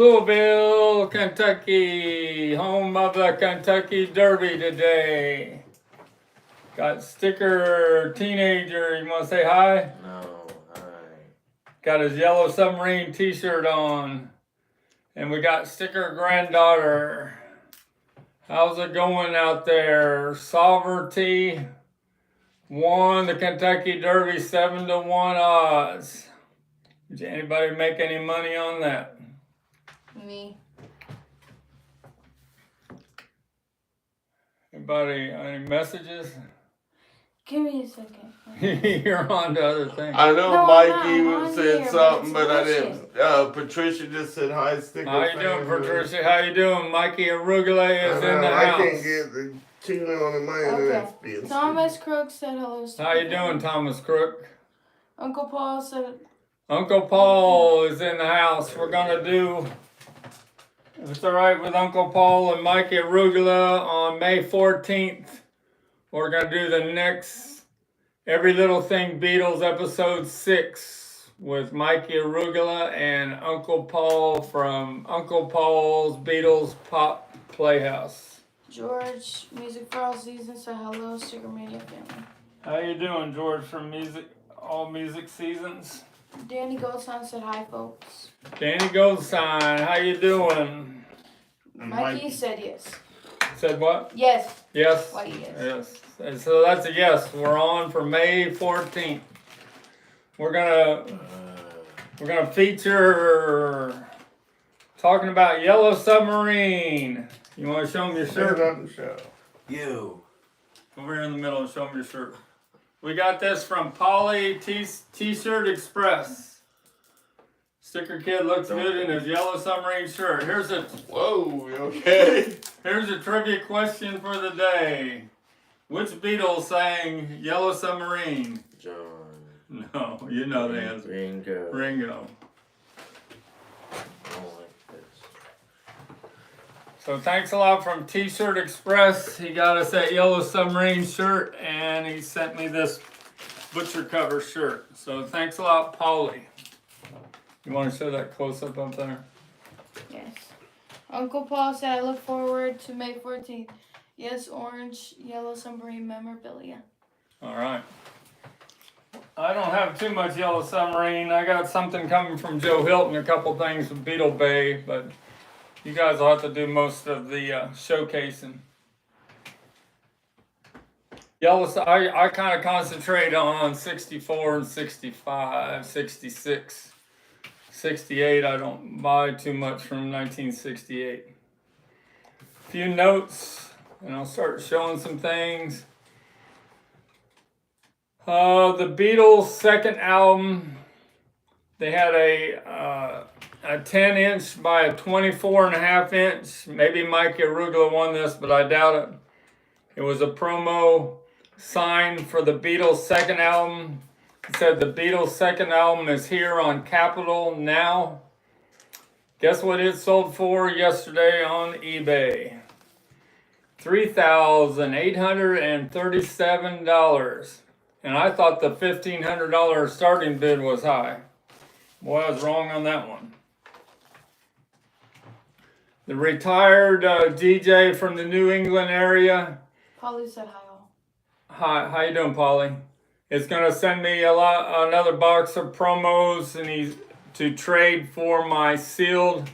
Louisville, Kentucky, home of the Kentucky Derby today. Got Sticker Teenager, you want to say hi? No, hi. Got his yellow submarine t-shirt on. And we got Sticker Granddaughter. How's it going out there? Sovereignty won the Kentucky Derby 7-1 odds. Did anybody make any money on that? Me. Anybody, any messages? Give me a second. You're on to other things. I know No, Mikey said here, something, but but I it's didn't. Patricia just said hi, Sticker. How you doing, Patricia? How you doing? Mikey Arugula is in the house. I can't get the tune on my internet speed. Thomas Crook said hello. How you doing, Thomas Crook? Uncle Paul said. Uncle Paul is in the house. We're gonna do, if it's all right with Uncle Paul and Mikey Arugula, on May 14th. We're gonna do the next Every Little Thing Beatles episode 6 with Mikey Arugula and Uncle Paul from Uncle Paul's Beatles Pop Playhouse. George, Music for All Seasons said hello, Stickermania family. How you doing, George, from All Music Seasons? Danny Goldstein said hi, folks. Danny Goldstein, how you doing? Mikey said yes. Said what? Yes. Yes? Why yes? Yes. And so that's a yes. We're on for May 14th. We're gonna feature talking about Yellow Submarine. You want to show them your shirt? On the show. You. Over here in the middle and show them your shirt. We got this from Polly T-Shirt Express. Sticker Kid looks good in his Yellow Submarine shirt. Whoa, you okay? Here's a trivia question for the day. Which Beatles sang Yellow Submarine? John. No, you know the answer. Ringo. Ringo. I don't like this. So thanks a lot from T-Shirt Express. He got us that Yellow Submarine shirt, and he sent me this butcher cover shirt. So thanks a lot, Polly. You want to show that close-up up there? Yes. Uncle Paul said I look forward to May 14th. Yes, orange, yellow submarine memorabilia. All right. I don't have too much Yellow Submarine. I got something coming from Joe Hilton, a couple things from Beetle Bay, but you guys will have to do most of the showcasing. I kind of concentrate on 64 and 65, 66. 68, I don't buy too much from 1968. A few notes, and I'll start showing some things. The Beatles' second album, they had a 10-inch by a 24.5-inch. Maybe Mike Arugula won this, but I doubt it. It was a promo sign for the Beatles' second album. It said the Beatles' second album is here on Capitol now. Guess what it sold for yesterday on eBay? $3,837. And I thought the $1,500 starting bid was high. Boy, I was wrong on that one. The retired DJ from the New England area. Polly said hi all. Hi, how you doing, Polly? It's gonna send me another box of promos, and to trade for my sealed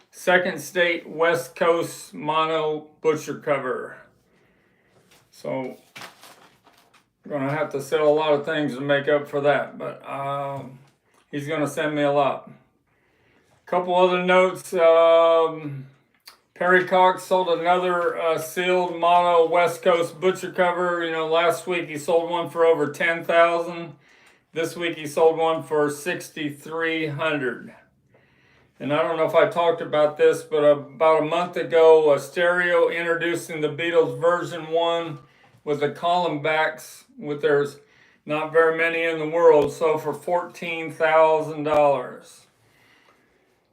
Second State West Coast mono butcher cover. So I'm gonna have to sell a lot of things to make up for that, but he's gonna send me a lot. Couple other notes. Perry Cox sold another sealed mono West Coast butcher cover. You know, last week he sold one for over $10,000. This week he sold one for $6,300. And I don't know if I talked about this, but about a month ago, a stereo introducing the Beatles version 1 with the column backs, with there's not very many in the world, sold for $14,000.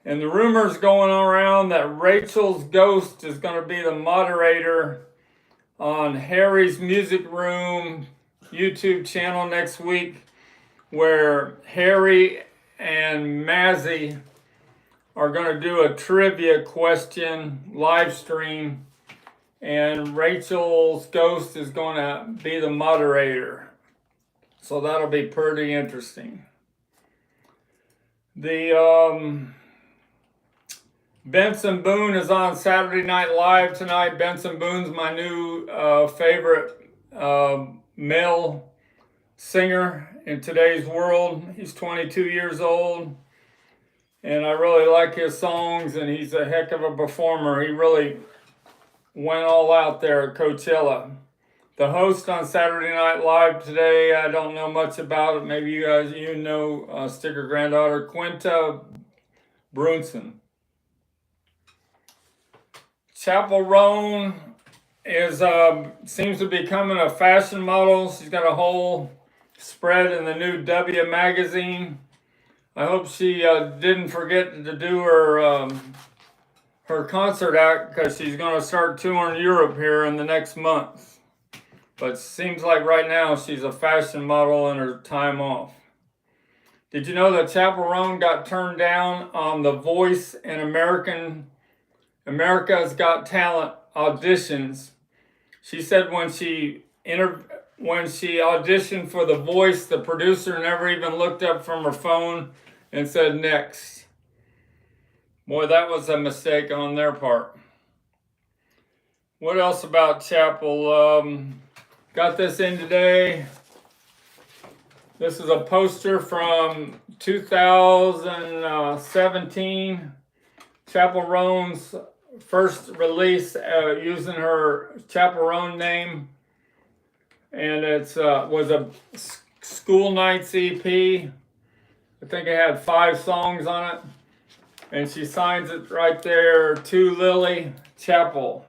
And the rumors going around that Rachel's Ghost is going to be the moderator on Harry's Music Room YouTube channel next week, where Harry and Mazzy are going to do a trivia question live stream, and Rachel's ghost is going to be the moderator. So that'll be pretty interesting. The Benson Boone is on Saturday Night Live tonight. Benson Boone's my new favorite male singer in today's world. He's 22 years old, and I really like his songs, and he's a heck of a performer. He really went all out there at Coachella. The host on Saturday Night Live today, I don't know much about it. Maybe you guys, Sticker granddaughter, Quinta Brunson. Chapel Roan is seems to be becoming a fashion model. She's got a whole spread in the new W magazine. I hope she didn't forget to do her concert act, because she's going to start touring Europe here in the next month. But seems like right now she's a fashion model in her time off. Did you know that Chapel Roan got turned down on The Voice in America's Got Talent auditions? She said when she auditioned for The Voice, the producer never even looked up from her phone and said next. Boy, that was a mistake on their part. What else about Chapel? Got this in today. This is a poster from 2017. Chapel Roan's first release using her Chapel Roan name. And it was a School Nights EP. I think it had 5 songs on it. And she signs it right there, to Lily Chapel.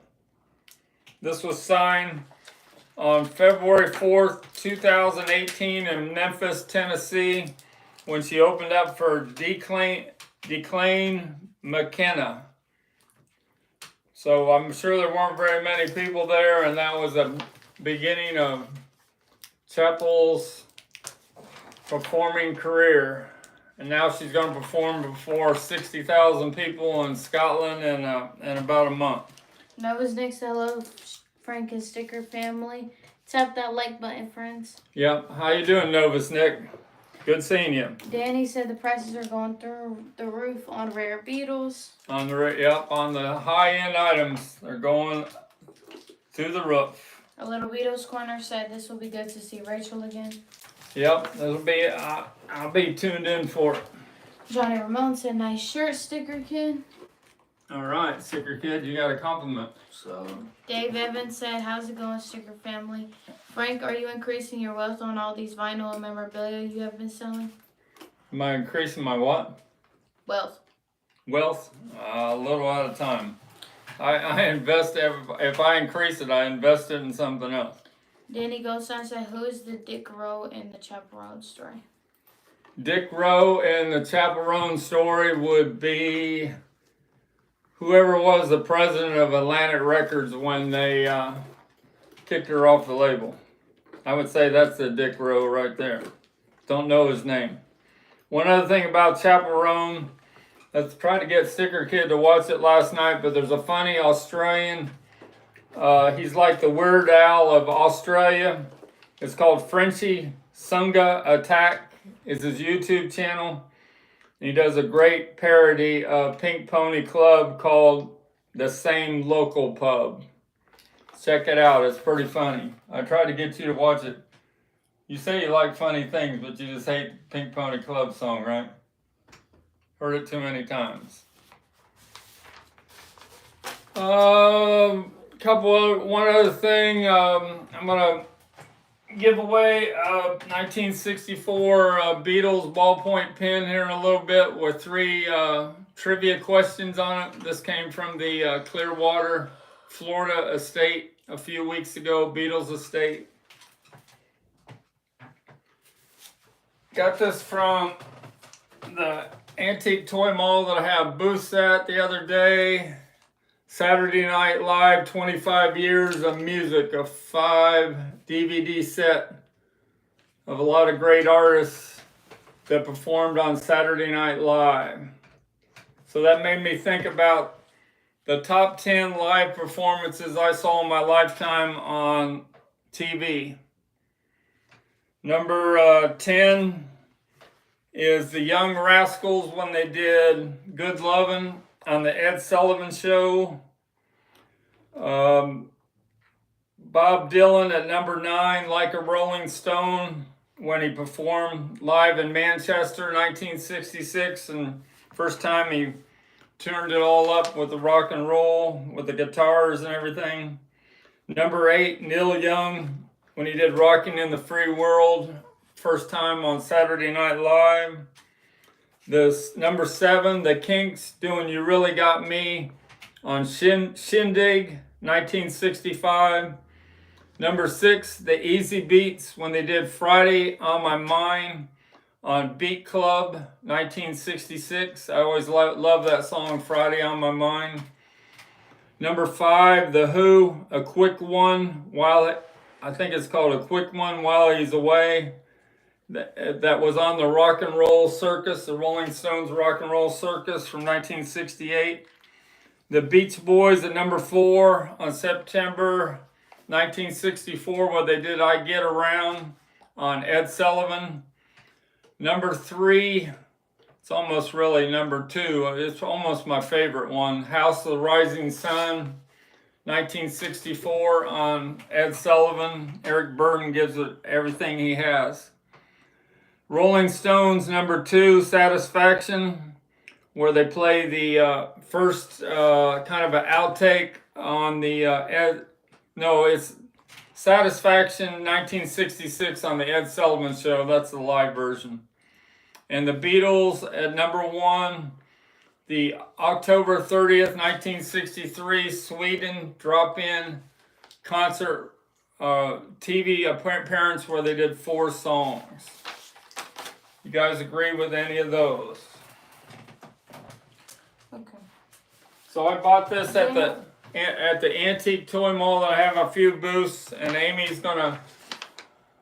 This was signed on February 4th, 2018 in Memphis, Tennessee, when she opened up for Declan McKenna. So I'm sure there weren't very many people there, and that was the beginning of Chapel's performing career. And now she's going to perform before 60,000 people in Scotland in about a month. Nova's next. Hello, Frank and Sticker family. Tap that like button, friends. Yep. How you doing, Novus Nick? Good seeing you. Danny said the prices are going through the roof on rare Beatles. On the high-end items, they're going through the roof. A little Beatles corner said this will be good to see Rachel again. Yep, that'll be. I'll be tuned in for it. Johnny Ramone said, "Nice shirt, Sticker Kid." All right, Sticker Kid, you got a compliment. So, Dave Evans said, "How's it going, Sticker family?" Frank, are you increasing your wealth on all these vinyl and memorabilia you have been selling? Am I increasing my what? Wealth. Wealth? A little at a time. I invest, if I increase it, I invest it in something else. Danny Goldstein said, "Who is the Dick Rowe in the Chapel Roan story?" Dick Rowe in the Chapel Roan story would be whoever was the president of Atlantic Records when they kicked her off the label. I would say that's the Dick Rowe right there. Don't know his name. One other thing about Chapel Roan, let's try to get Sticker Kid to watch it last night, but there's a funny Australian, he's like the Weird Al of Australia. It's called Frenchie Sunga Attack, is his YouTube channel. He does a great parody of Pink Pony Club called The Same Local Pub. Check it out, it's pretty funny. I tried to get you to watch it. You say you like funny things, but you just hate the Pink Pony Club song, right? Heard it too many times. One other thing, I'm gonna give away a 1964 Beatles ballpoint pen here in a little bit with 3 trivia questions on it. This came from the Clearwater, Florida estate a few weeks ago, Beatles estate. Got this from the antique toy mall that I have booths at the other day. Saturday Night Live, 25 years of music, a 5 DVD set of a lot of great artists that performed on Saturday Night Live. So that made me think about the top 10 live performances I saw in my lifetime on TV. Number 10 is the Young Rascals when they did Good Lovin' on the Ed Sullivan Show. Bob Dylan at number 9, Like a Rolling Stone, when he performed live in Manchester, 1966, and first time he turned it all up with the rock and roll, with the guitars and everything. Number 8, Neil Young, when he did Rockin' in the Free World, first time on Saturday Night Live. Number 7, The Kinks doing You Really Got Me on Shindig, 1965. Number 6, The Easy Beats when they did Friday on My Mind on Beat Club, 1966. I always love that song, Friday on My Mind. Number 5, The Who, A Quick One, I think it's called A Quick One While He's Away. That was on the Rock and Roll Circus, the Rolling Stones Rock and Roll Circus from 1968. The Beach Boys at number 4 on September 1964, where they did I Get Around on Ed Sullivan. Number 3, it's almost really number 2. It's almost my favorite one. House of the Rising Sun, 1964 on Ed Sullivan. Eric Burden gives it everything he has. Rolling Stones, number 2, Satisfaction, where they play the first kind of an outtake on the it's Satisfaction 1966 on the Ed Sullivan Show. That's the live version. And the Beatles at number 1, the October 30th, 1963 Sweden drop-in concert TV appearance where they did 4 songs. You guys agree with any of those? Okay. So I bought this at the antique toy mall. I have a few booths, and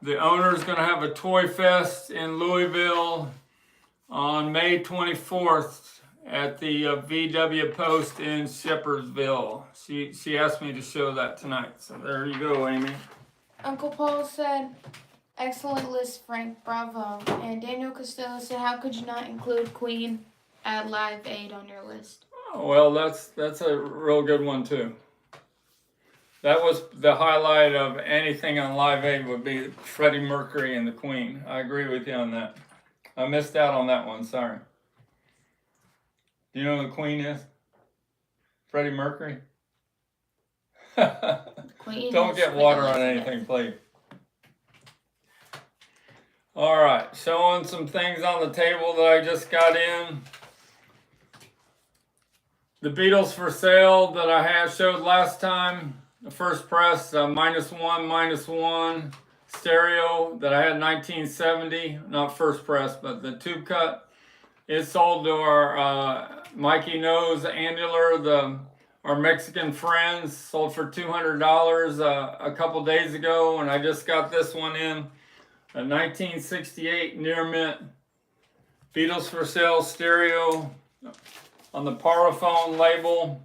the owner's gonna have a toy fest in Louisville on May 24th at the VW Post in Shepherdsville. She asked me to show that tonight. So there you go, Amy. Uncle Paul said, excellent list, Frank, bravo. And Daniel Costello said, how could you not include Queen at Live Aid on your list? Well, that's a real good one too. That was the highlight of anything on Live Aid would be Freddie Mercury and the Queen. I agree with you on that. I missed out on that one, sorry. Do you know who the Queen is? Freddie Mercury? Don't get water on anything, please. All right, showing some things on the table that I just got in. The Beatles for sale that I had showed last time. The first press, -1 stereo that I had in 1970. Not first press, but the tube cut. It sold to our Mikey Knows Annular, our Mexican friends. Sold for $200 a couple days ago, and I just got this one in. A 1968 near mint Beatles for sale stereo on the Parlophone label,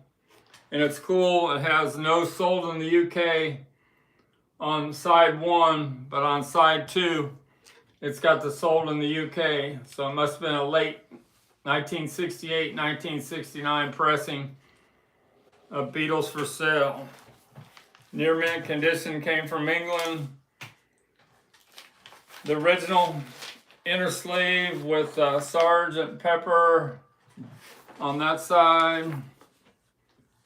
and it's cool. It has no sold in the UK on side 1, but on side 2 it's got the sold in the UK, so it must have been a late 1968 1969 pressing of Beatles for sale. Near mint condition, came from England. The original inner sleeve with Sgt. Pepper on that side. I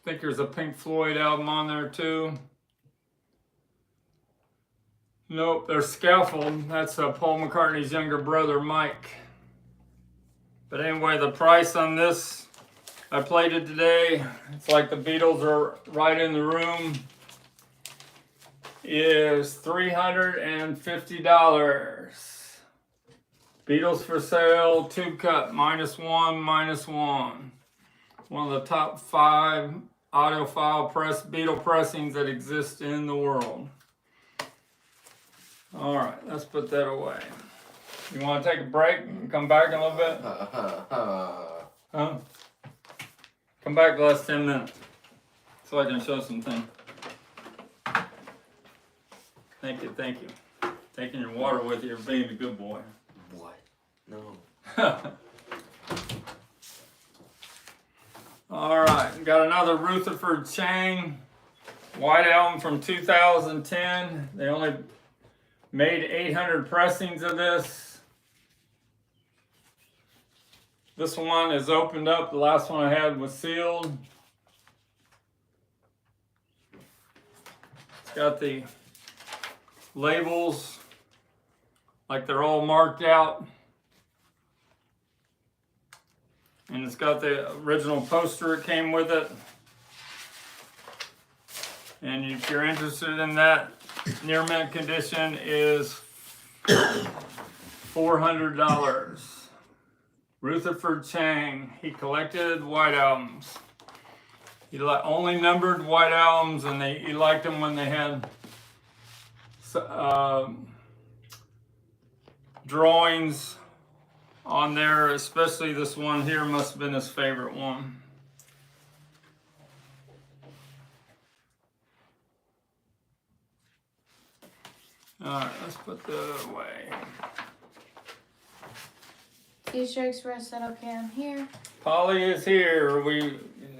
think there's a Pink Floyd album on there too. Nope, there's Scaffold. That's Paul McCartney's younger brother, Mike. But anyway, the price on this, I played it today. It's like the Beatles are right in the room. Is $350. Beatles for sale, tube cut, -1. One of the top 5 audiophile Beatle pressings that exist in the world. All right, let's put that away. You want to take a break and come back in a little bit? Huh? Come back the last 10 minutes so I can show something. Thank you, thank you. Taking your water with you, being a good boy. What? No. Alright, got another Rutherford Chang White Album from 2010. They only made 800 pressings of this. This one is opened up. The last one I had was sealed. It's got the labels like they're all marked out. And it's got the original poster that came with it. And if you're interested in that, near mint condition is $400. Rutherford Chang, he collected white albums. He only numbered white albums, and he liked them when they had drawings on there, especially this one here must have been his favorite one. Alright, let's put that away. T-shirt Express said, okay, I'm here. Polly is here. We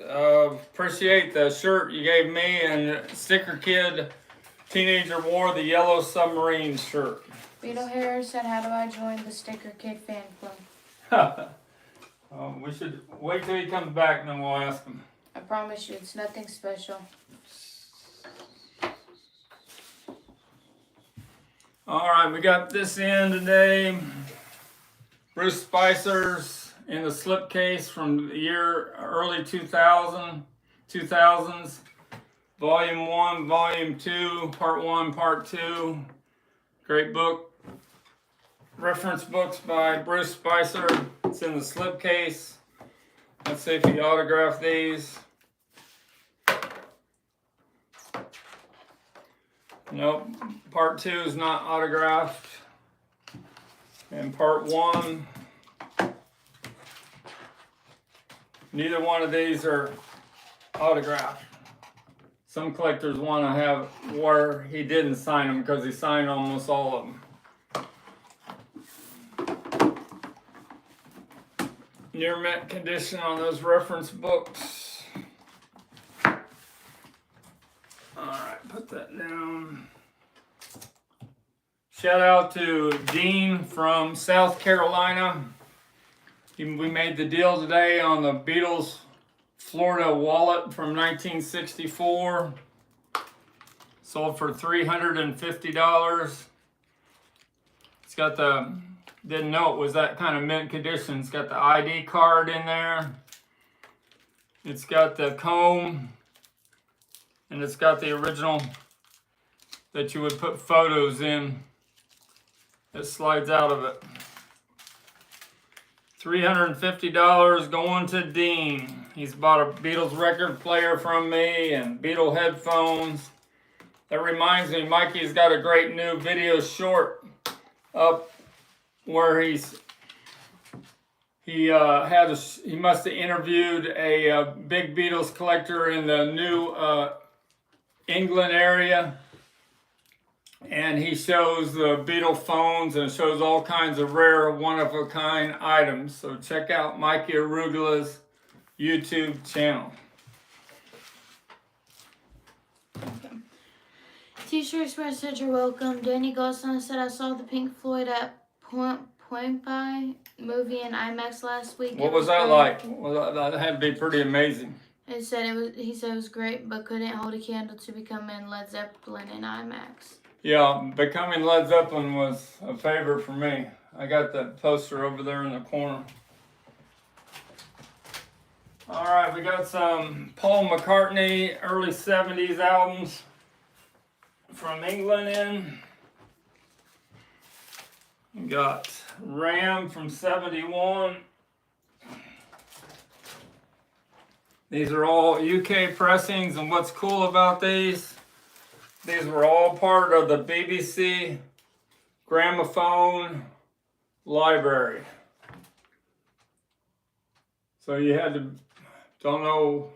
appreciate the shirt you gave me, and Sticker Kid Teenager wore the yellow submarine shirt. Beetle Hair said, how do I join the Sticker Kid fan club? We should wait till he comes back and then we'll ask him. I promise you, it's nothing special. Alright, we got this in today. Bruce Spicer's in the slipcase from the year early 2000s. Volume 1, Volume 2, Part 1, Part 2. Great book. Reference books by Bruce Spicer. It's in the slipcase. Let's see if he autographed these. Nope. Part 2 is not autographed. And Part 1. Neither one of these are autographed. Some collectors want to have where he didn't sign them because he signed almost all of them. Near mint condition on those reference books. Alright, put that down. Shout out to Dean from South Carolina. We made the deal today on the Beatles Florida wallet from 1964. Sold for $350. It's got the, didn't know it was that kind of mint condition. It's got the ID card in there. It's got the comb. And it's got the original that you would put photos in. It slides out of it. $350 going to Dean. He's bought a Beatles record player from me and Beatle headphones. That reminds me, Mikey's got a great new video short up where he must have interviewed a big Beatles collector in the New England area. And he shows the Beatle phones and shows all kinds of rare, one-of-a-kind items. So check out Mikey Arugula's YouTube channel. T-shirt Express said, you're welcome. Danny Gosson said, I saw the Pink Floyd at Point By movie in IMAX last week. What was that like? Well, that had to be pretty amazing. He said it was great, but couldn't hold a candle to becoming Led Zeppelin in IMAX. Yeah, Becoming Led Zeppelin was a favorite for me. I got that poster over there in the corner. All right, we got some Paul McCartney early 70s albums from England in. We got Ram from 71. These are all UK pressings, and what's cool about these were all part of the BBC gramophone library. So you had to Don't know.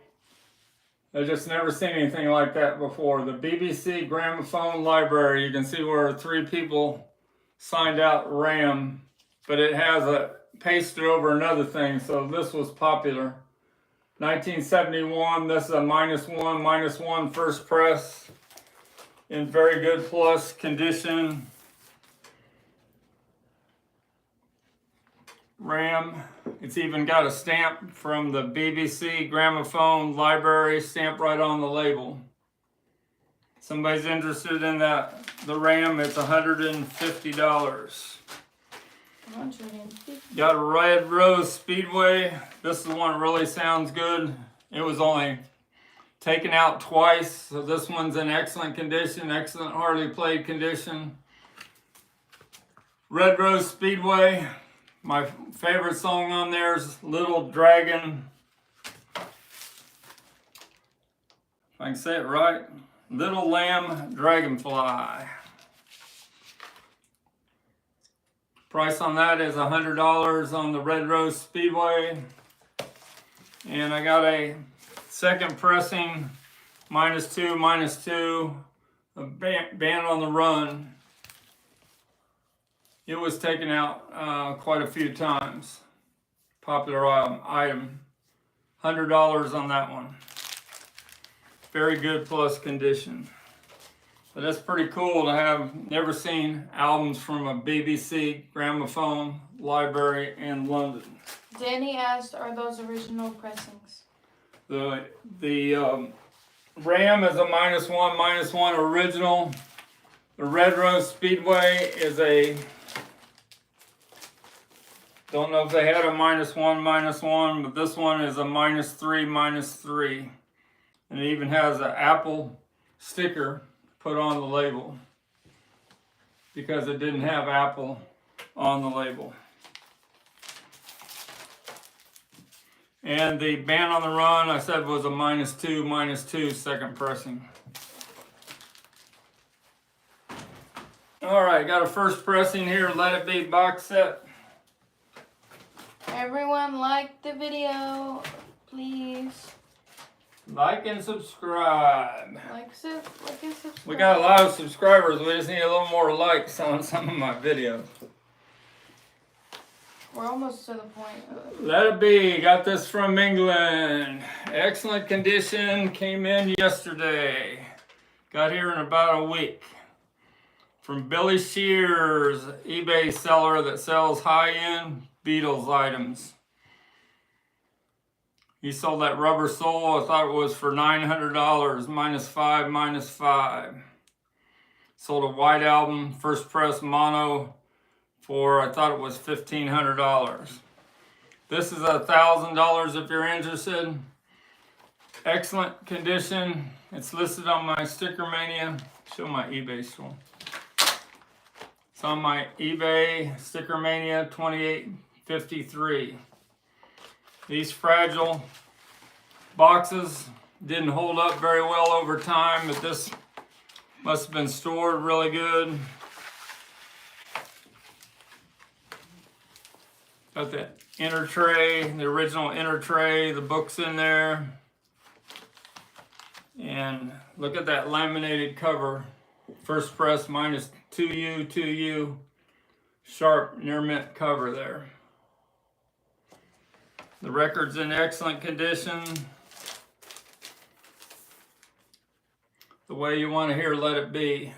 I just never seen anything like that before. The BBC Gramophone Library. You can see where 3 people signed out RAM, but it has a pasted over another thing, so this was popular. 1971, this is a -1 first press in very good plus condition. RAM. It's even got a stamp from the BBC Gramophone Library, stamped right on the label. Somebody's interested in that, the RAM, it's $150. 150. Got a Red Rose Speedway. This is the one that really sounds good. It was only taken out twice, so this one's in excellent condition, excellent hardly played condition. Red Rose Speedway. My favorite song on there is Little Dragon. If I can say it right. Little Lamb Dragonfly. Price on that is $100 on the Red Rose Speedway. And I got a second pressing, -2, a Band on the Run. It was taken out quite a few times. Popular item. $100 on that one. Very good plus condition. But that's pretty cool to have. Never seen albums from a BBC Gramophone Library in London. Danny asked, are those original pressings? The RAM is a -1 original. The Red Rose Speedway is a, don't know if they had a -1, but this one is a -3. And it even has an Apple sticker put on the label because it didn't have Apple on the label. And the Band on the Run, I said, was a -2 second pressing. All right, got a first pressing here, Let It Be box set. Everyone like the video, please. Like and subscribe. Like and subscribe. We got a lot of subscribers. We just need a little more likes on some of my videos. We're almost to the point. Let It Be. Got this from England. Excellent condition. Came in yesterday. Got here in about a week. From Billy Shears, eBay seller that sells high-end Beatles items. He sold that rubber sole. I thought it was for $900, -5. Sold a white album, first press mono, for I thought it was $1,500. This is $1,000 if you're interested. Excellent condition. It's listed on my Stickermania. Show my eBay store. It's on my eBay Stickermania 2853. These fragile boxes didn't hold up very well over time, but this must have been stored really good. Got the inner tray, the original inner tray, the books in there. And look at that laminated cover. First press -2U, sharp near mint cover there. The record's in excellent condition. The way you want to hear Let It Be.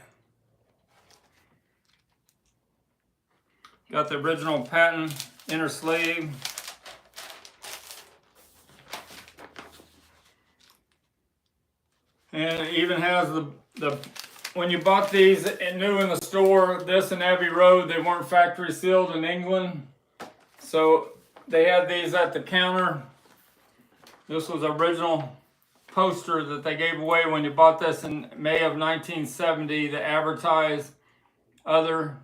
Got the original patent inner sleeve. And it even has the when you bought these new in the store, this and Abbey Road, they weren't factory sealed in England. So they had these at the counter. This was the original poster that they gave away when you bought this in May of 1970 to advertise other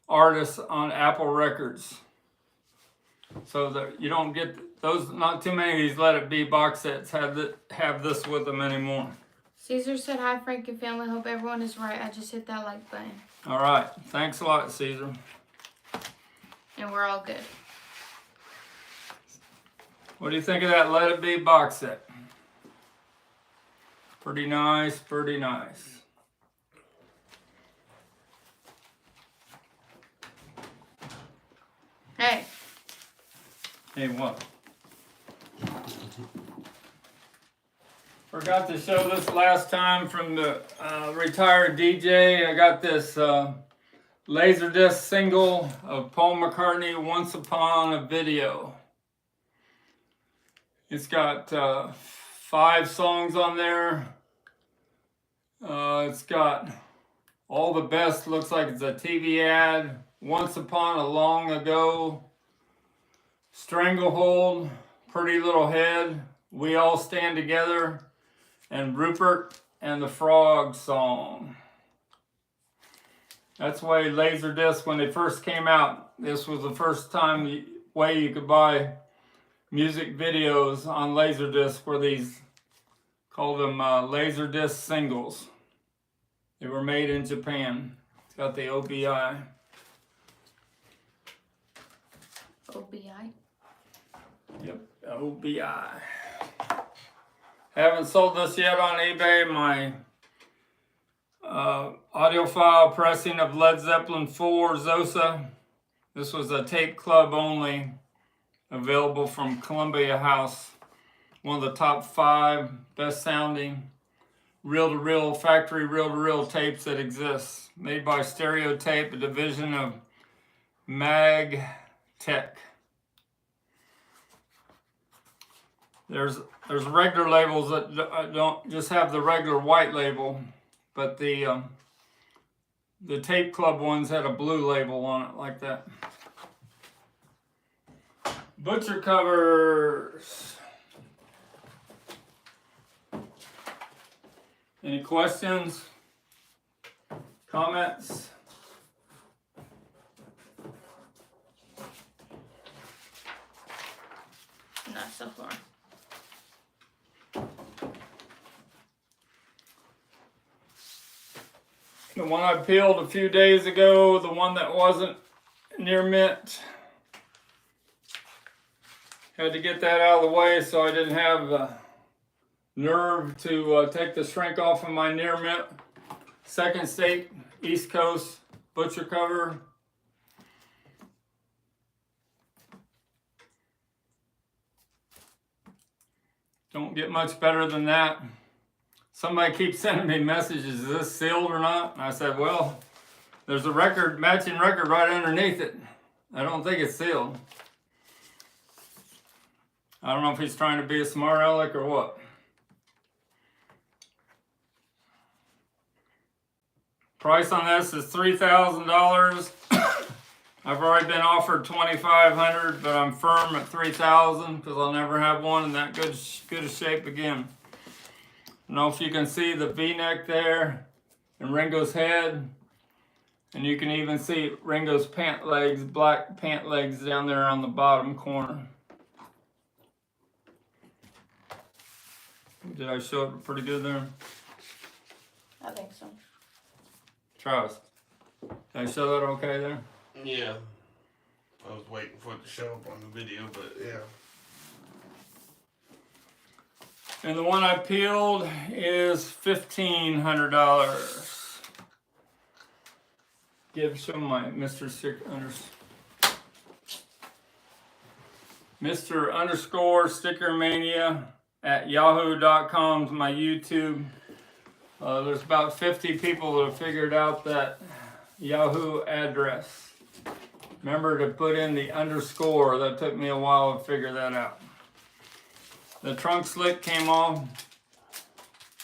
artists on Apple Records. So that you don't get those, not too many of these Let It Be box sets have this with them anymore. Caesar said, hi, Frank and family. Hope everyone is right. I just hit that like button. All right. Thanks a lot, Caesar. And we're all good. What do you think of that Let It Be box set? Pretty nice, pretty nice. Hey. Hey, what? Forgot to show this last time from the retired DJ. I got this Laserdisc single of Paul McCartney, Once Upon a Video. It's got 5 songs on there. It's got All the Best, looks like it's a TV ad. Once Upon a Long Ago. Stranglehold, Pretty Little Head, We All Stand Together, and Rupert and the Frog song. That's why Laserdisc, when they first came out, this was the first way you could buy music videos on Laserdisc, were these, called them Laserdisc singles. They were made in Japan. It's got the OBI. OBI? Yep, OBI. Haven't sold this yet on eBay. My audiophile pressing of Led Zeppelin 4 Zosa. This was a tape club only, available from Columbia House. One of the top 5 best sounding reel-to-reel, factory reel-to-reel tapes that exist. Made by Stereotape, a division of Mag Tech. There's regular labels that don't just have the regular white label, but the Tape Club ones had a blue label on it like that. Butcher covers. Any questions? Comments? Not so far. The one I peeled a few days ago, the one that wasn't near mint. Had to get that out of the way so I didn't have the nerve to take the shrink off of my near mint. Second State, East Coast, butcher cover. Don't get much better than that. Somebody keeps sending me messages, is this sealed or not? And I said, well, there's a record, matching record right underneath it. I don't think it's sealed. I don't know if he's trying to be a smart aleck or what. Price on this is $3,000. I've already been offered $2,500, but I'm firm at $3,000 because I'll never have one in that good of shape again. I don't know if you can see the V-neck there and Ringo's head. And you can even see Ringo's pant legs, black pant legs down there on the bottom corner. Did I show it pretty good there? I think so. Travis, did I show that okay there? Yeah. I was waiting for it to show up on the video, but yeah. And the one I peeled is $1,500. Show my Mr. Stickermania at yahoo.com is my YouTube. There's about 50 people that have figured out that Yahoo address. Remember to put in the underscore. That took me a while to figure that out. The trunk slick came off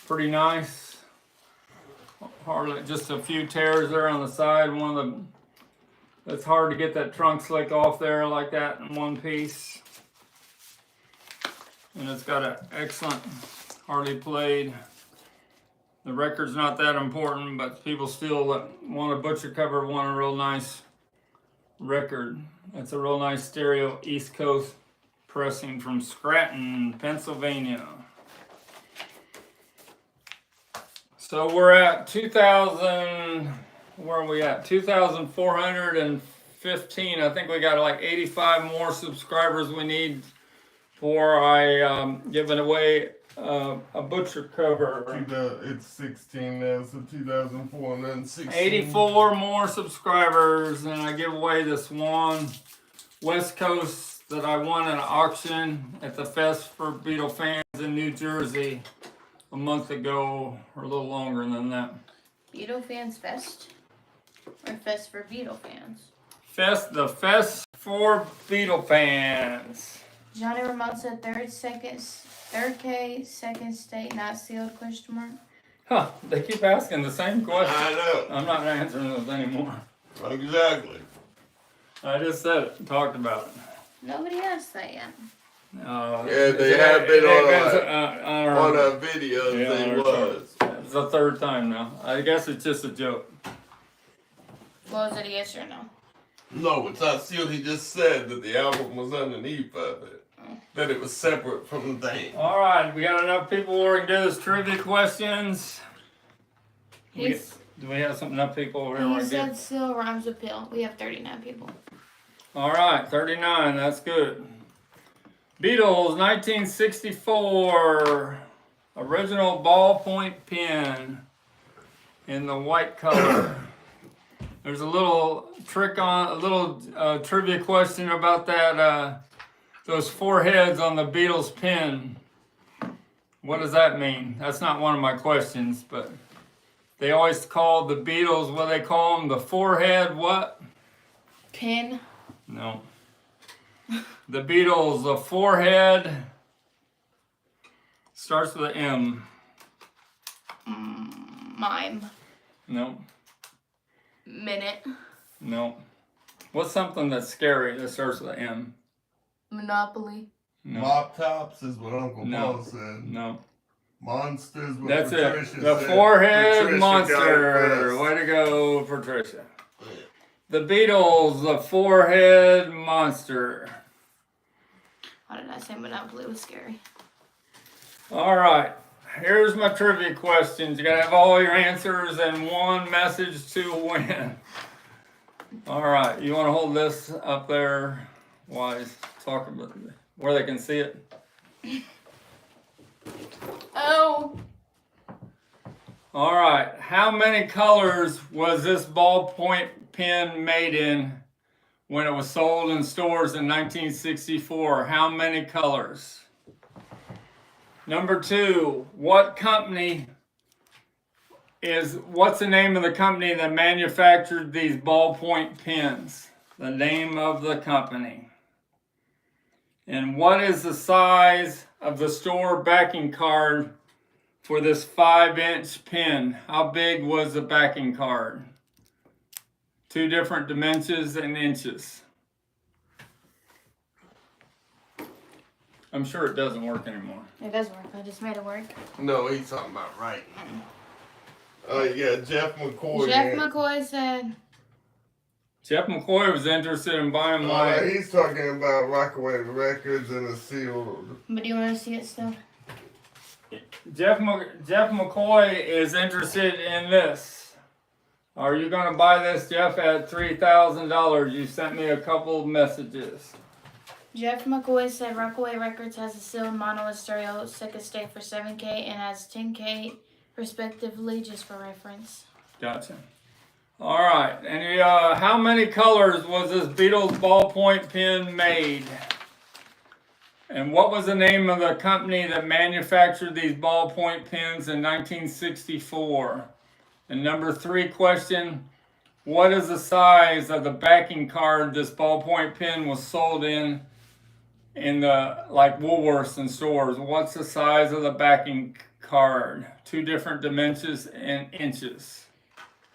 pretty nice. Hardly just a few tears there on the side. It's hard to get that trunk slick off there like that in one piece. And it's got an excellent, hardly played. The record's not that important, but people still want a butcher cover, want a real nice record. It's a real nice stereo East Coast pressing from Scranton, Pennsylvania. So we're at 2,000, where are we at? 2,415. I think we got like 85 more subscribers we need before I giving away a butcher cover. It's 16 now, so 2004 and then 16. 84 more subscribers, and I give away this one West Coast that I won at an auction at the Fest for Beatle fans in New Jersey a month ago, or a little longer than that. Beatle Fans Fest? Or Fest for Beatle fans? The Fest for Beatle fans. Johnny Ramone said third K, second state, not sealed, question mark. Huh, they keep asking the same question. I know. I'm not answering those anymore. Exactly. I just said it and talked about it. Nobody asked that yet. Yeah, they have been on a video. Yeah, They was. It's the third time now. I guess it's just a joke. Well, is it a yes or no? No, it's not sealed. He just said that the album was underneath of it. That it was separate from the thing. All right, we got enough people where we can do this trivia questions. Do we have enough people over here? He said still rhymes with pill. We have 39 people. All right, 39. That's good. Beatles, 1964. Original ballpoint pen in the white color. There's a little trivia question about that. Those four heads on the Beatles pen. What does that mean? That's not one of my questions, but they always called the Beatles, what do they call them? The forehead what? Pin. No. The Beatles, the forehead starts with an M. Mime. No. Minute. No. What's something that's scary that starts with an M? Monopoly. No. Mop tops is what Uncle No. Paul said. No. Monsters. What That's Patricia it. The said. forehead Patricia monster. Way to go, Patricia. The Beatles, the forehead monster. Why did I say Monopoly was scary? All right. Here's my trivia questions. You gotta have all your answers and one message to win. All right. You want to hold this up there? Wise. Talk about it where they can see it. Oh. All right. How many colors was this ballpoint pen made in when it was sold in stores in 1964? How many colors? Number 2, what's the name of the company that manufactured these ballpoint pens? The name of the company. And what is the size of the store backing card for this 5-inch pen? How big was the backing card? 2 different dimensions and inches. I'm sure it doesn't work anymore. It does work. I just made it work. No, he's talking about right. Yeah, Jeff McCoy. Jeff McCoy said. Jeff McCoy was interested in buying my. He's talking about Rockaway Records and a sealed. But do you want to see it still? Jeff McCoy is interested in this. Are you going to buy this, Jeff, at $3,000? You sent me a couple of messages. Jeff McCoy said Rockaway Records has a sealed mono and stereo second state for 7K and has 10K respectively, just for reference. Gotcha. All right. And how many colors was this Beatles ballpoint pen made? And what was the name of the company that manufactured these ballpoint pens in 1964? And number 3 question, what is the size of the backing card this ballpoint pen was sold in the, like Woolworths and stores? What's the size of the backing card? 2 different dimensions and inches.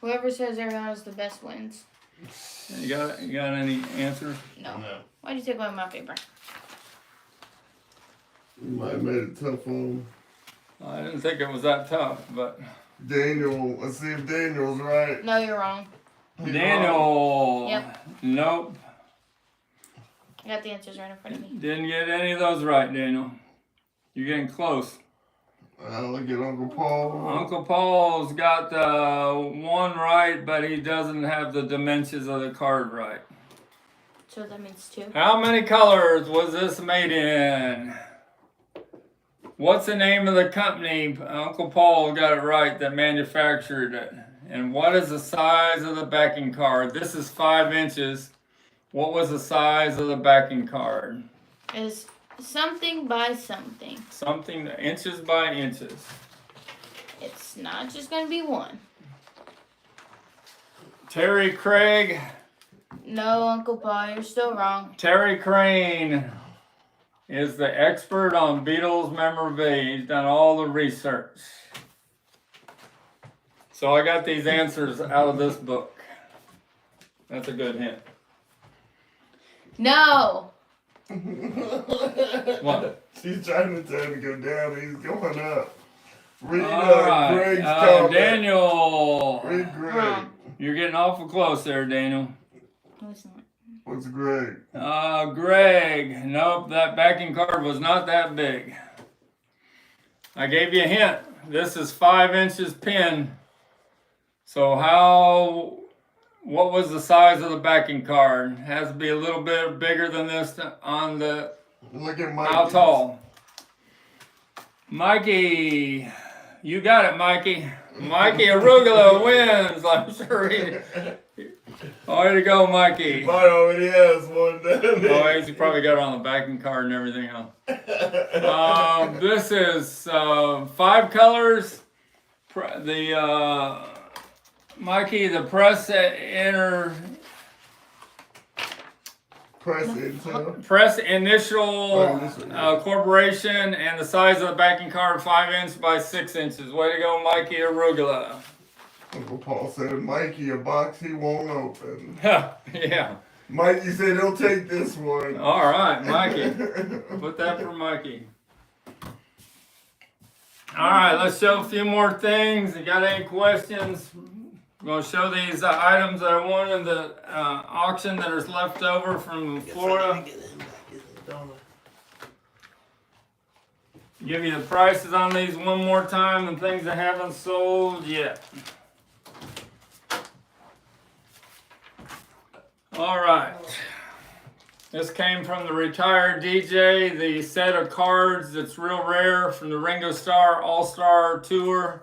Whoever says everyone is the best wins. You got any answers? No. Why'd you take away my paper? You might have made it tough on him. I didn't think it was that tough, but Daniel, let's see if Daniel's right. No, you're wrong. Daniel. Yep. Nope. I got the answers right in front of me. Didn't get any of those right, Daniel. You're getting close. Look at Uncle Paul. Uncle Paul's got 1 right, but he doesn't have the dimensions of the card right. so that means 2. How many colors was this made in? What's the name of the company? Uncle Paul got it right that manufactured it. And what is the size of the backing card? This is 5 inches. What was the size of the backing card? Is something by something. Something inches by inches. It's not just gonna be 1. Terry Craig. No, Uncle Paul, you're still wrong. Terry Crane is the expert on Beatles memorabilia. He's done all the research. So I got these answers out of this book. That's a good hint. No. What? She's trying to tell him to go down. He's going up. Read All right. Greg's comment. Daniel. Read Greg. You're getting awful close there, Daniel. No, it's not. What's Greg? Greg. Nope, that backing card was not that big. I gave you a hint. This is 5 inches pin. So what was the size of the backing card? It has to be a little bit bigger than this on the, Look at Mike. how tall? Mikey, you got it, Mikey. Mikey Arugula wins. I'm sure he. Way to go, Mikey. He might already has one down there. Oh, he's probably got it on the backing card and everything else. This is 5 colors. Mikey, the press initial corporation, and the size of the backing card 5 inches by 6 inches. Way to go, Mikey Arugula. Uncle Paul said, Mikey, a box he won't open. Yeah. Mikey said he'll take this one. All right, Mikey. Put that for Mikey. All right, let's show a few more things. You got any questions? I'm going to show these items that I won in the auction that is left over from Florida. Give you the prices on these one more time and things that haven't sold yet. All right. This came from the retired DJ, the set of cards that's real rare from the Ringo Starr All-Star Tour.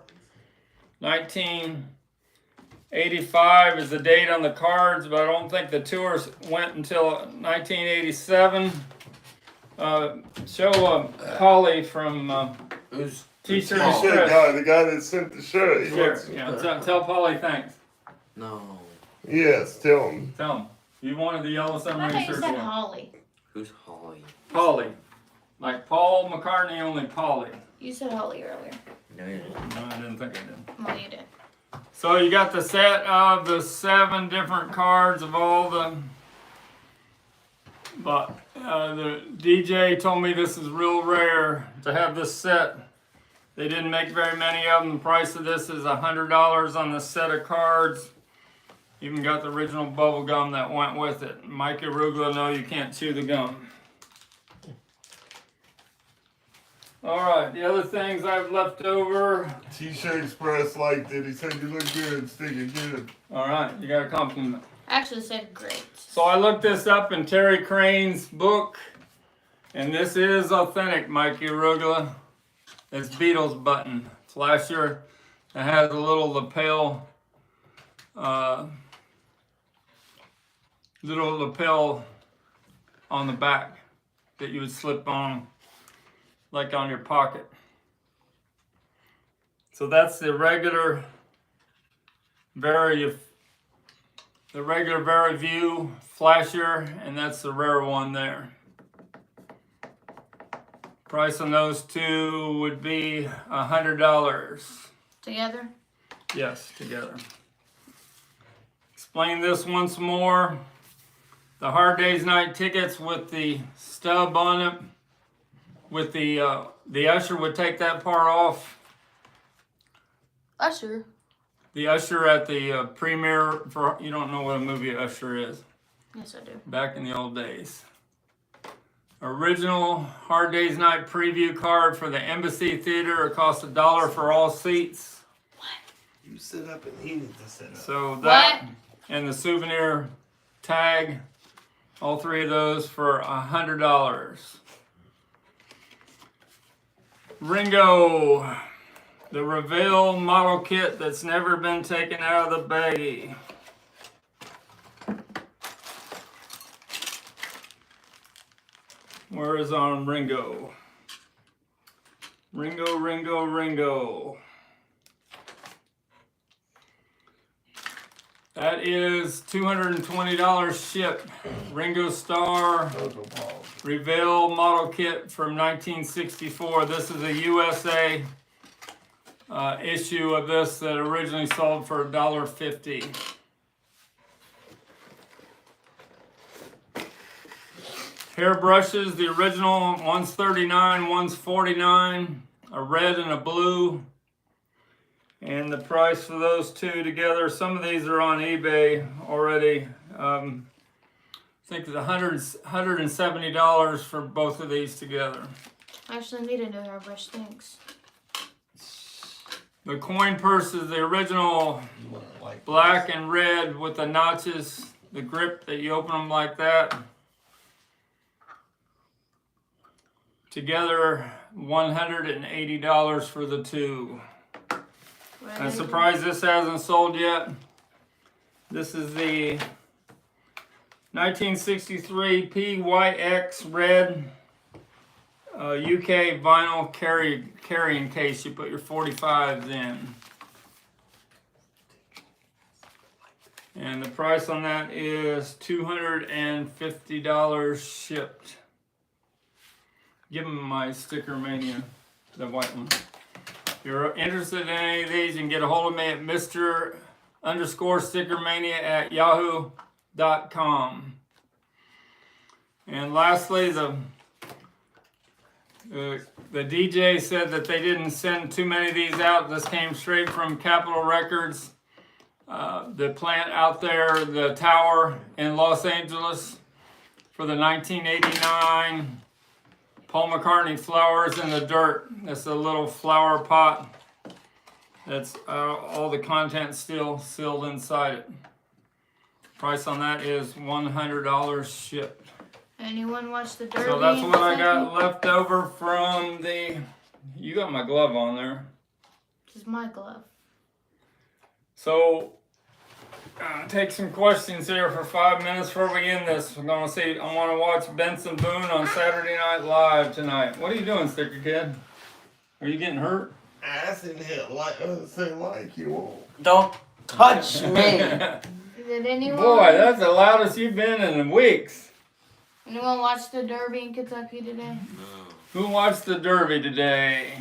1985 is the date on the cards, but I don't think the tour went until 1987. Show Polly from T-Shirt Express. The guy that sent the shirt. Sure. Yeah, tell Polly thanks. No. Yes, tell him. Tell him. You wanted the yellow I submarine thought you shirt. said Holly. Who's Holly? Polly. Like Paul McCartney, only Polly. You said Holly earlier. No, you didn't. No, I didn't think I did. Well, you did. So you got the set of the 7 different cards of all the. But the DJ told me this is real rare to have this set. They didn't make very many of them. The price of this is $100 on the set of cards. Even got the original bubble gum that went with it. Mike Arugula, no, you can't chew the gum. All right, the other things I've left over. T-Shirt Express liked it. He said you look good, sticking good. All right, you got a compliment. Actually said great. So I looked this up in Terry Crane's book, and this is authentic, Mikey Arugula. It's Beatles button flasher. It has a little lapel, on the back that you would slip on, like on your pocket. So that's the regular Very View flasher, and that's the rare one there. Price on those two would be $100. Together? Yes, together. Explain this once more. The Hard Day's Night tickets with the stub on it, with the usher would take that part off. Usher. The usher at the premiere for, you don't know what a movie usher is. Yes, I do. Back in the old days. Original Hard Day's Night preview card for the Embassy Theater. It costs $1 for all seats. You sit up and he needs to sit up. So that and the souvenir tag All three of those for $100. Ringo, the Reveal model kit that's never been taken out of the baggie. Where is on Ringo? Ringo, Ringo, Ringo. That is $220 shipped. Ringo Starr Reveal model kit from 1964. This is a USA issue of this that originally sold for $1.50. Hairbrushes, the original, one's $39, one's $49, a red and a blue. And the price for those two together, some of these are on eBay already. I think it's $170 for both of these together. I actually need a new hairbrush, thanks. The coin purse is the original black and red with the notches, the grip that you open them like that. Together, $180 for the two. I'm surprised this hasn't sold yet. This is the 1963 PYX red UK vinyl carrying case. You put your 45s in. And the price on that is $250 shipped. Give them my Stickermania, the white one. If you're interested in any of these, you can get a hold of me at Mr._Stickermania@yahoo.com. And lastly, the DJ said that they didn't send too many of these out. This came straight from Capitol Records, the plant out there, the tower in Los Angeles, for the 1989 Paul McCartney Flowers in the Dirt. That's a little flower pot. That's all the content still sealed inside it. Price on that is $100 shipped. Anyone watch the Derby? So that's what I got left over from the... You got my glove on there. This is my glove. So, take some questions here for 5 minutes before we end this. We're gonna see. I want to watch Benson Boone on Saturday Night Live tonight. What are you doing, Sticker Kid? Are you getting hurt? Ass in here like you won't. Don't touch me. Did anyone? Boy, that's the loudest you've been in weeks. Anyone watch the Derby in Kentucky today? No. Who watched the Derby today?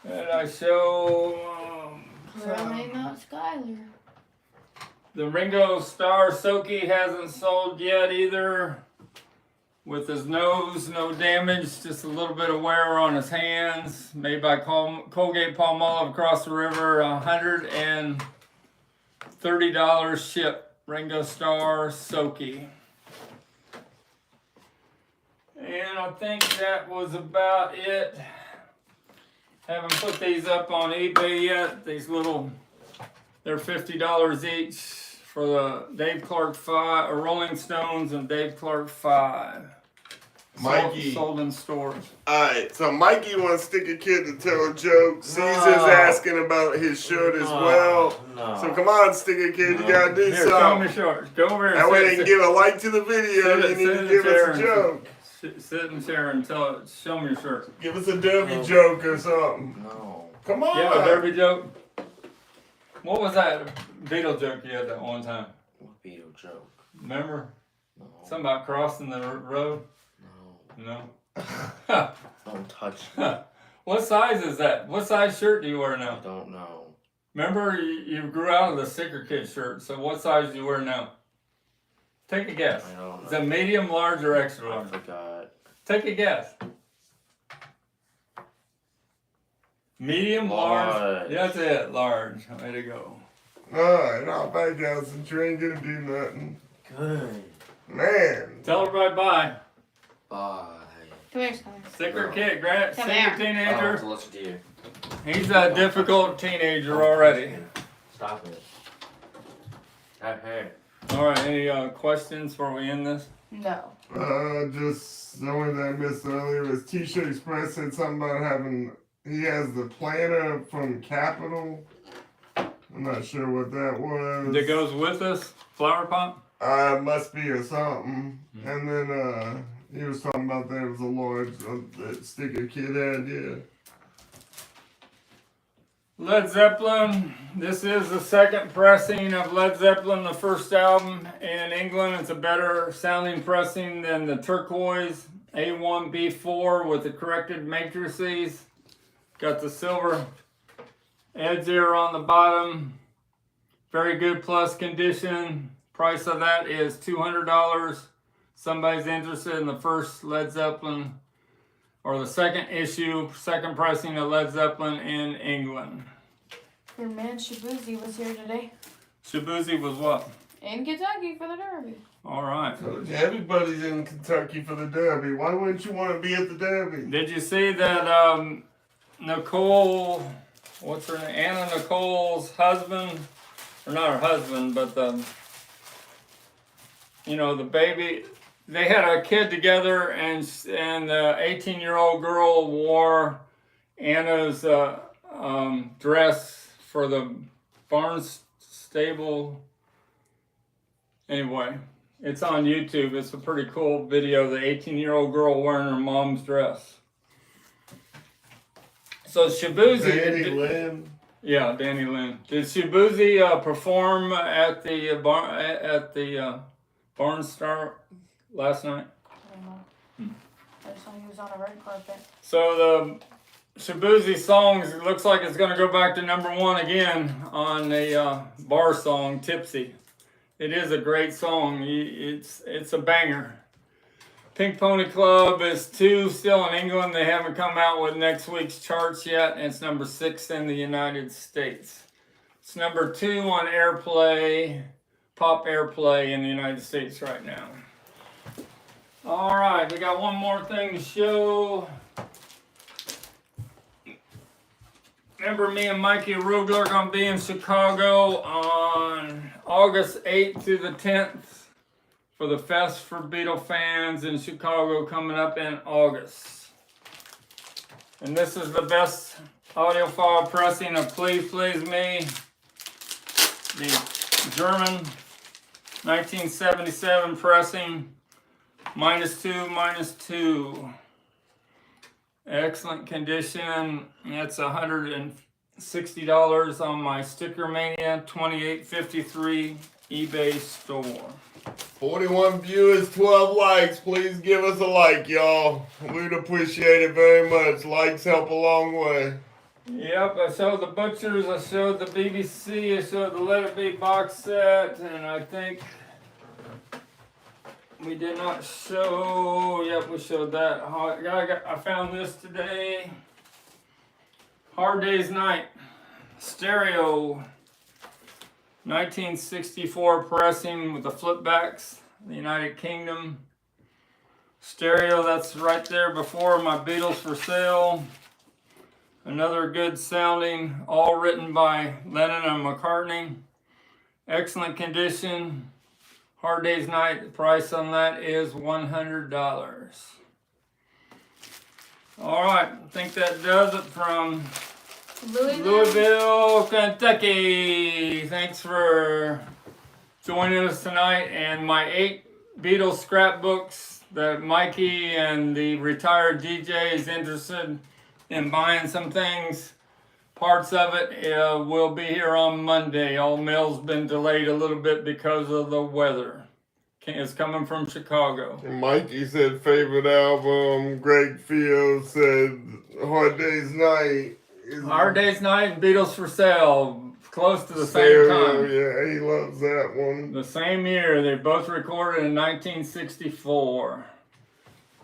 Did I show? Probably not Skyler. The Ringo Starr Soaky hasn't sold yet either. With his nose, no damage, just a little bit of wear on his hands. Made by Colgate Palmolive across the river, $130 shipped. Ringo Starr Soaky. And I think that was about it. Haven't put these up on eBay yet. These little, they're $50 each for the Dave Clark 5, or Rolling Stones and Dave Clark 5. Mikey. Sold in stores. Alright, so Mikey wants Sticker Kid to tell a joke. Caesar's asking about his shirt as well. No. So come on, Sticker Kid, you gotta do Here, show something. me shorts. Go over here. That way they can give a like to the video. You need to give us a joke. Sit in the chair and show me your shirt. Give us a derby joke or something. No. Come on. You have a derby joke? What was that Beatles joke you had that one time? What Beatle joke? Remember? No. Something about crossing the road? No. No? Don't touch me. What size is that? What size shirt do you wear I now? don't know. Remember, you grew out of the Sticker Kid shirt, so what size do you wear now? Take a guess. I don't know. Is it medium, large, or extra I large? forgot. Take a guess. Medium, large. Large. That's it, large. Way to go. Alright, I'll back out since you ain't gonna do nothing. Good. Man. Tell everybody bye. Bye. Come here, Skyler. Sticker No. Kid, Grant, Come senior here. Oh, teenager. so listen to you. He's a difficult teenager already. Stop it. Hey. All right, any questions before we end this? No. Just the only thing I missed earlier was T-Shirt Express said something about having. He has the planner from Capital. I'm not sure what that was. That goes with this flower pot? Must be or something. And then he was talking about that was a large that sticker kid had, yeah. Led Zeppelin. This is the second pressing of Led Zeppelin, the first album in England. It's a better sounding pressing than the turquoise A1B4 with the corrected matrices. Got the silver edge there on the bottom. Very good plus condition. Price of that is $200. Somebody's interested in the first Led Zeppelin or the second issue, second pressing of Led Zeppelin in England. Your man Shabuzi was here today. Shabuzi was what? In Kentucky for the Derby. All right. Everybody's in Kentucky for the Derby. Why wouldn't you want to be at the Derby? Did you see that Nicole, what's her name? Anna Nicole's husband, or not her husband, but the baby, they had a kid together, and the 18-year-old girl wore Anna's dress for the Barnes stable. Anyway, it's on YouTube. It's a pretty cool video. The 18-year-old girl wearing her mom's dress. So Shabuzi. Danny Lynn. Yeah, Danny Lynn. Did Shabuzi perform at the Barnes Star last night? I don't know. I just saw he was on a red carpet. So the Shabuzi songs, it looks like it's going to go back to #1 again on the bar song Tipsy. It is a great song. It's a banger. Pink Pony Club is 2 still in England. They haven't come out with next week's charts yet. And it's #6 in the United States. It's #2 on Airplay, Pop Airplay in the United States right now. All right, we got one more thing to show. Remember, me and Mikey Rugler are going to be in Chicago on August 8th through the 10th for the Fest for Beatle fans in Chicago coming up in August. And this is the best audiophile pressing of Please Please Me, the German 1977 pressing, -2. Excellent condition. That's $160 on my Stickermania 2853 eBay store. 41 viewers, 12 likes. Please give us a like, y'all. We'd appreciate it very much. Likes help a long way. Yep, I showed the Butchers, I showed the BBC, I showed the Let It Be box set, and I think we did not show, yep, we showed that. I found this today. Hard Day's Night, stereo, 1964 pressing with the flipbacks, the United Kingdom. Stereo, that's right there before my Beatles for Sale. Another good sounding, all written by Lennon and McCartney. Excellent condition. Hard Day's Night, the price on that is $100. All right, I think that does it from Louisville, Kentucky. Thanks for joining us tonight. And my 8 Beatles scrapbooks that Mikey and the retired DJ is interested in buying some things. Parts of it will be here on Monday. All mail's been delayed a little bit because of the weather. It's coming from Chicago. Mikey said favorite album. Greg Fields said Hard Day's Night. Hard Day's Night and Beatles for Sale, close to the same time. Yeah, he loves that one. The same year. They both recorded in 1964.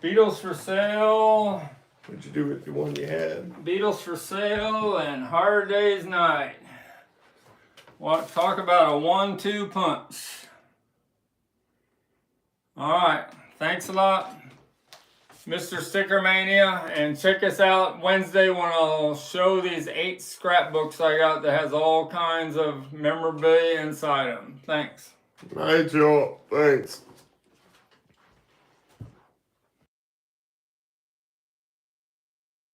Beatles for Sale. What'd you do with the one you had? Beatles for Sale and Hard Day's Night. Talk about a 1-2 punch. All right. Thanks a lot. Mr. Stickermania, and check us out Wednesday when I'll show these 8 scrapbooks I got that has all kinds of memorabilia inside them. Thanks. Night, y'all. Thanks.